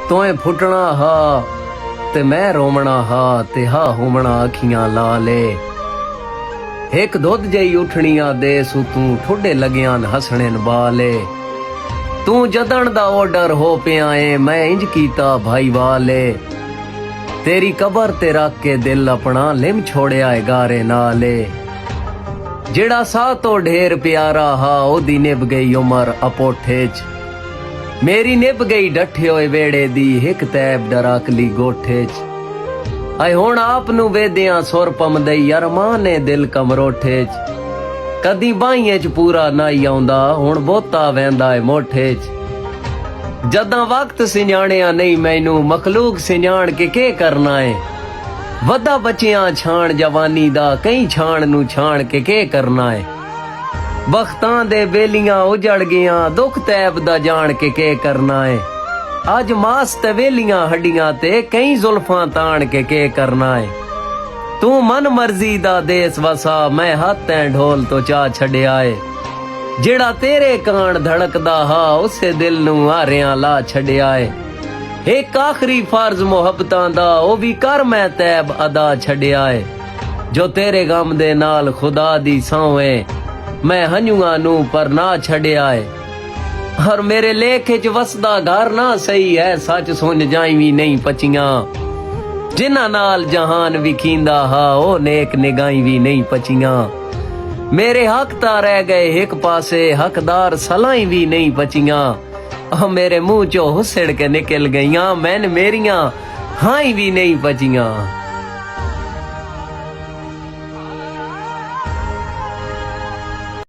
तोए फुटना हा ते मैं रोमना हा ते हा होमना अखियां ला ले। एक दुध जई उठनिया दे सू तू ठोडे लगियान हसने बाले। तू जदन दा ऑर्डर हो पिया ए मैं इंज कीता भाई वाले। तेरी कबर ते रख के दिल अपना लिम छोड़िया है गारे नाले। जेड़ा सा तो ढेर प्यारा हा ओदी निभ गई उमर अपोठे च। मेरी निभ गई डठे होए वेड़े दी हिक तैब डराकली गोठे च। आए हुण आप नू वेदियां सुर पमदई अरमान ने दिल कमरोठे च। कदी बाइयां च पूरा नाई आउंदा हुण बोता वैंदा है मोठे च। जदां वक्त सिंजाणिया नहीं मैनू मखलूक सिंजाण के करना है। वदा बचियां छाण जवानी दा कई छाण नू छाण के करना है। बख्तां दे बेलियां उजड़ गईयां दुख तैब दा जान के करना है। अज मास ते वेलियां हड्डियां ते कई जुल्फां ताण के करना है। तू मन मर्जी दा देस वसा मैं हाथ तैं ढोल तो चा छड़िया है। जेड़ा तेरे कान धड़कदा हा उसे दिल नू हारियां ला छड़िया है। एक आखरी फर्ज मुहब्बतां दा ओ भी कर मैं तैब अदा छड़िया है। जो तेरे गम दे नाल खुदा दी सौं मैं हंजुआ नू पर ना छड़िया है। और मेरे लेखे च वसदा घर ना सही है सच सुन जाई भी नहीं पचियां। जिन्हां नाल जहान विखींदा हा ओ नेक निगाही भी नहीं पचियां। मेरे हक ता रह गए एक पासे हकदार सलाई भी नहीं बचियां। मेरे मुंह चो हुसड़ के निकल गईयां मैन मेरियां हाई भी नहीं बचियां।